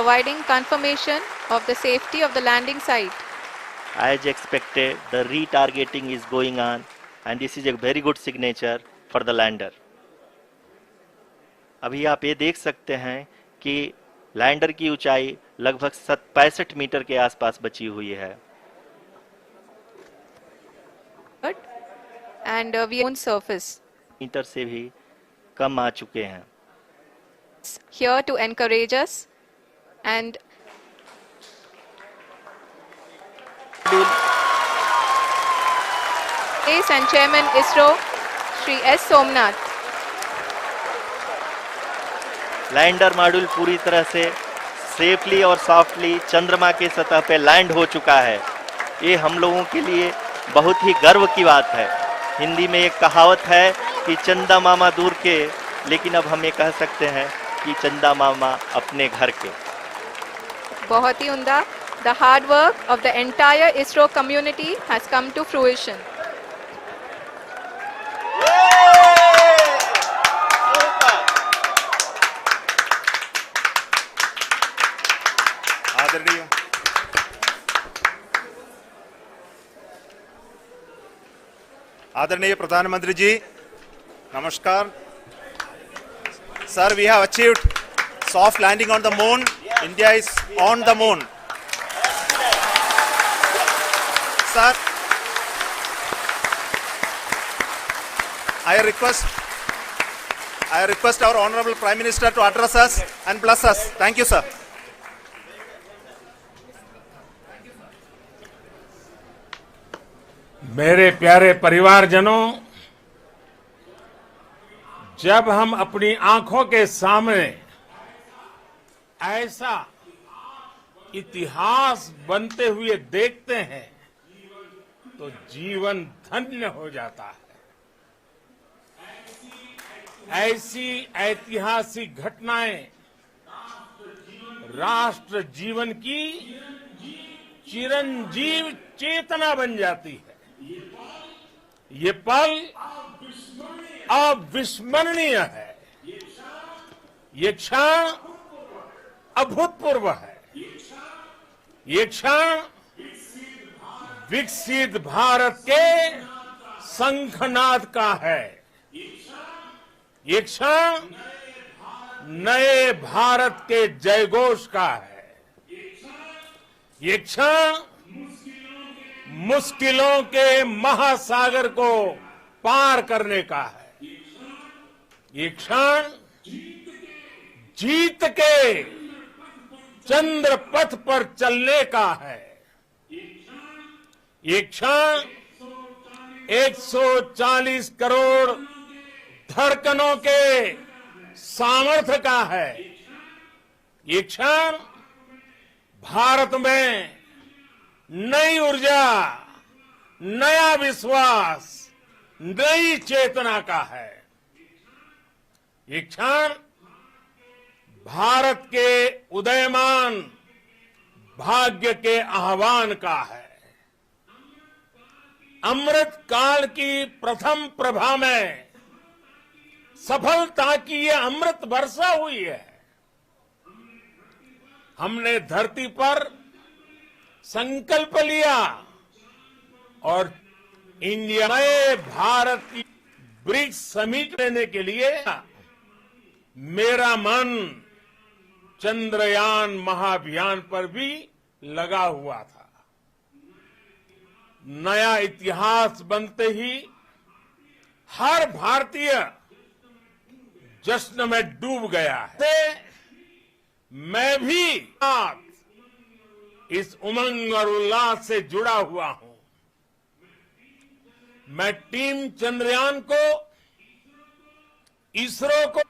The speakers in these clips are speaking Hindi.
providing confirmation of the safety of the landing site. As expected, the retargeting is going on, and this is a very good signature for the lander. अभी आप ये देख सकते हैं कि लैंडर की ऊंचाई लगभग 65 मीटर के आसपास बची हुई है. And we own surface. Metre से भी कम आ चुके हैं. Here to encourage us and Ace and Chairman ISRO Shri S. Somnath. Lander module पूरी तरह से सेफली और सॉफ्टली चंद्रमा के सतह पे लैंड हो चुका है. ये हम लोगों के लिए बहुत ही गर्व की बात है. हिंदी में एक कहावत है कि चंदा मामा दूर के, लेकिन अब हम ये कह सकते हैं कि चंदा मामा अपने घर के. बहुत ही उम्दा. The hard work of the entire ISRO community has come to fruition. आदरणीय प्रधानमंत्री जी, नमस्कार. Sir, we have achieved soft landing on the moon. India is on the moon. Sir, I request our Honorable Prime Minister to address us and bless us. Thank you, sir. मेरे प्यारे परिवारजनों, जब हम अपनी आंखों के सामने ऐसा इतिहास बनते हुए देखते हैं तो जीवन धन्य हो जाता है. ऐसी ऐतिहासिक घटनाएं राष्ट्र जीवन की चिरंजीव चेतना बन जाती है. ये पल अविस्मरणीय है. ये क्षण अभूतपूर्व है. ये क्षण विकसित भारत के शंखनाद का है. ये क्षण नए भारत के जयघोष का है. ये क्षण मुश्किलों के महासागर को पार करने का है. ये क्षण जीत के चंद्र पथ पर चलने का है. ये क्षण 140 करोड़ धड़कनों के सामर्थ्य का है. ये क्षण भारत में नई ऊर्जा, नया विश्वास, नई चेतना का है. ये क्षण भारत के उदयमान भाग्य के आह्वान का है. अमृत काल की प्रथम प्रभा में सफलता की ये अमृत वर्षा हुई है. हमने धरती पर संकल्प लिया और इंडिया में भारत की ब्रिक्स समिट लेने के लिए मेरा मन चंद्रयान महाअभियान पर भी लगा हुआ था. नया इतिहास बनते ही हर भारतीय जश्न में डूब गया है. मैं भी इस उमंग और उल्लास से जुड़ा हुआ हूं. मैं टीम चंद्रयान को, इसरो को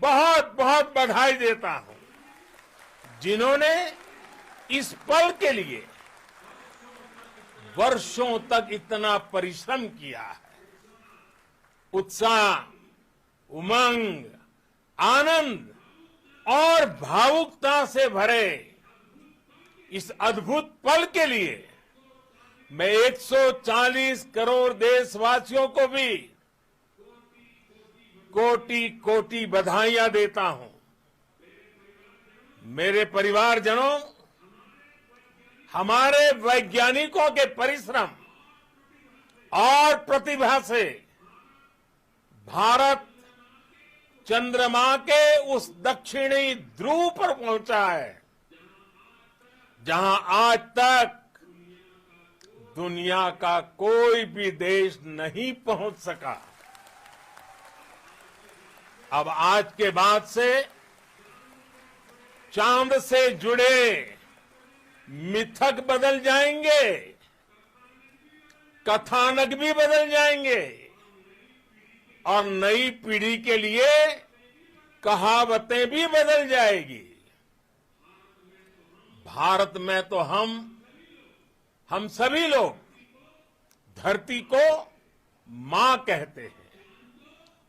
बहुत बहुत बधाई देता हूं, जिन्होंने इस पल के लिए वर्षों तक इतना परिश्रम किया है. उत्साह, उमंग, आनंद और भावुकता से भरे इस अद्भुत पल के लिए मैं 140 करोड़ देशवासियों को भी कोटि कोटि बधाइयां देता हूं. मेरे परिवारजनों, हमारे वैज्ञानिकों के परिश्रम और प्रतिभा से भारत चंद्रमा के उस दक्षिणी ध्रुव पर पहुंचा है जहां आज तक दुनिया का कोई भी देश नहीं पहुंच सका। अब आज के बाद से चांद से जुड़े मिथक बदल जाएंगे, कथानक भी बदल जाएंगे और नई पीढ़ी के लिए कहावतें भी बदल जाएगी। भारत में तो हम सभी लोग धरती को मां कहते हैं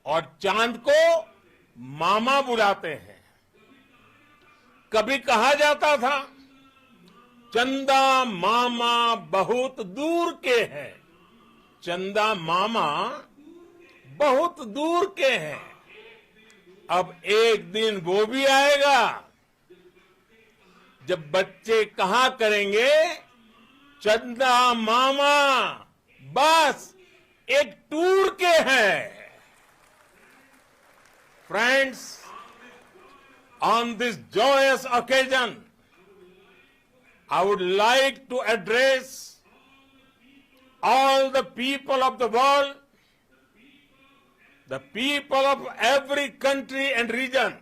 और चांद को मामा बुलाते हैं। कभी कहा जाता था चंदा मामा बहुत दूर के हैं, चंदा मामा बहुत दूर के हैं। अब एक दिन वो भी आएगा जब बच्चे कहा करेंगे चंदा मामा बस एक टूर के हैं। Friends, on this joyous occasion, I would like to address all the people of the world, the people of every country and region.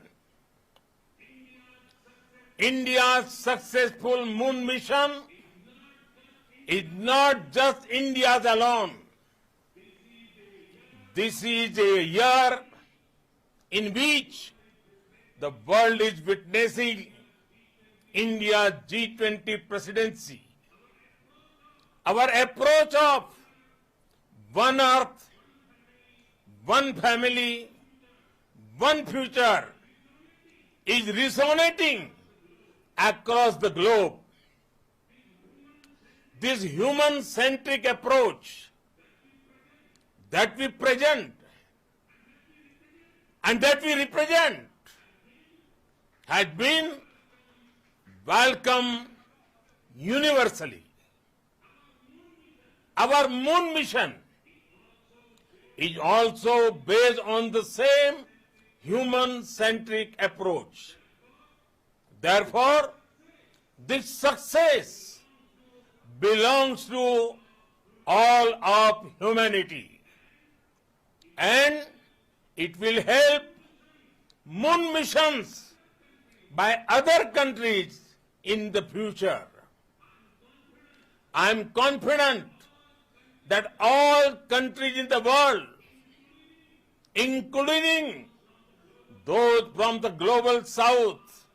India's successful moon mission is not just India's alone. This is a year in which the world is witnessing India's G20 presidency. Our approach of one earth, one family, one future is resonating across the globe. This human-centric approach that we present and that we represent has been welcomed universally. Our moon mission is also based on the same human-centric approach. Therefore, this success belongs to all of humanity, and it will help moon missions by other countries in the future. I am confident that all countries in the world, including those from the global south,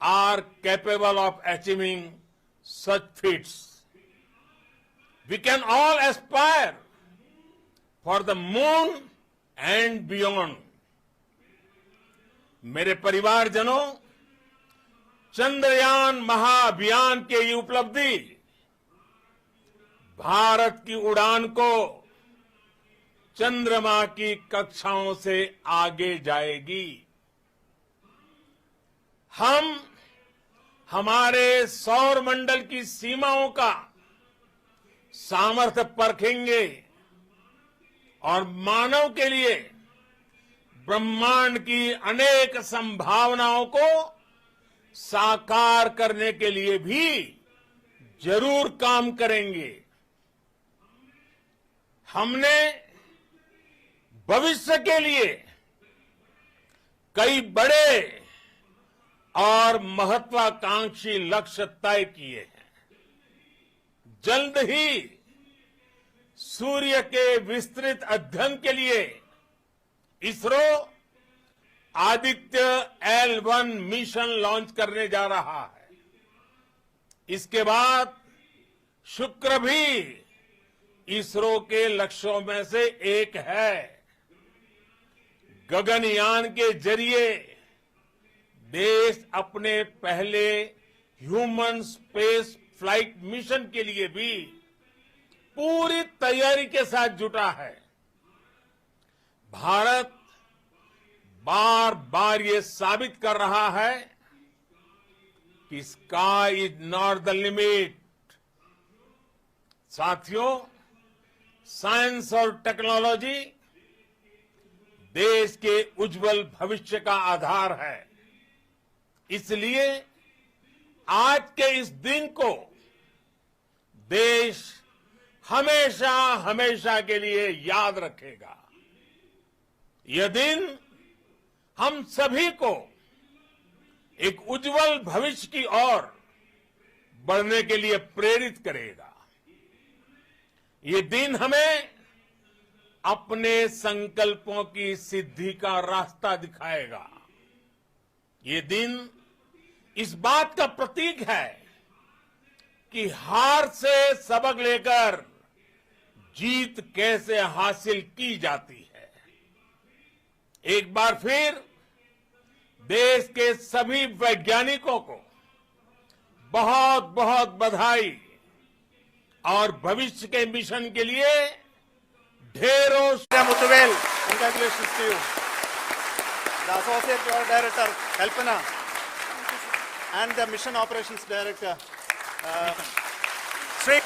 are capable of achieving such feats. We can all aspire for the moon and beyond. मेरे परिवारजनों, चंद्रयान महाअभियान के ये उपलब्धि भारत की उड़ान को चंद्रमा की कक्षाओं से आगे जाएगी। हम हमारे सौर मंडल की सीमाओं का सामर्थ्य परखेंगे और मानव के लिए ब्रह्मांड की अनेक संभावनाओं को साकार करने के लिए भी जरूर काम करेंगे। हमने भविष्य के लिए कई बड़े और महत्वाकांक्षी लक्ष्य तय किए हैं। जल्द ही सूर्य के विस्तृत अध्ययन के लिए ISRO Aditya L1 mission launch करने जा रहा है। इसके बाद शुक्र भी इसरो के लक्ष्यों में से एक है। गगनयान के जरिए देश अपने पहले ह्यूमन स्पेस फ्लाइट मिशन के लिए भी पूरी तैयारी के साथ जुटा है। भारत बार बार ये साबित कर रहा है कि sky is not the limit. साथियों, साइंस और टेक्नोलॉजी देश के उज्जवल भविष्य का आधार है। इसलिए आज के इस दिन को देश हमेशा हमेशा के लिए याद रखेगा। यह दिन हम सभी को एक उज्जवल भविष्य की ओर बढ़ने के लिए प्रेरित करेगा। ये दिन हमें अपने संकल्पों की सिद्धि का रास्ता दिखाएगा। ये दिन इस बात का प्रतीक है कि हार से सबक लेकर जीत कैसे हासिल की जाती है। एक बार फिर देश के सभी वैज्ञानिकों को बहुत बहुत बधाई और भविष्य के मिशन के लिए ढेरों Muthuvel, congratulations to you. The Associate Director, Kalpana, and the Mission Operations Director, Sri.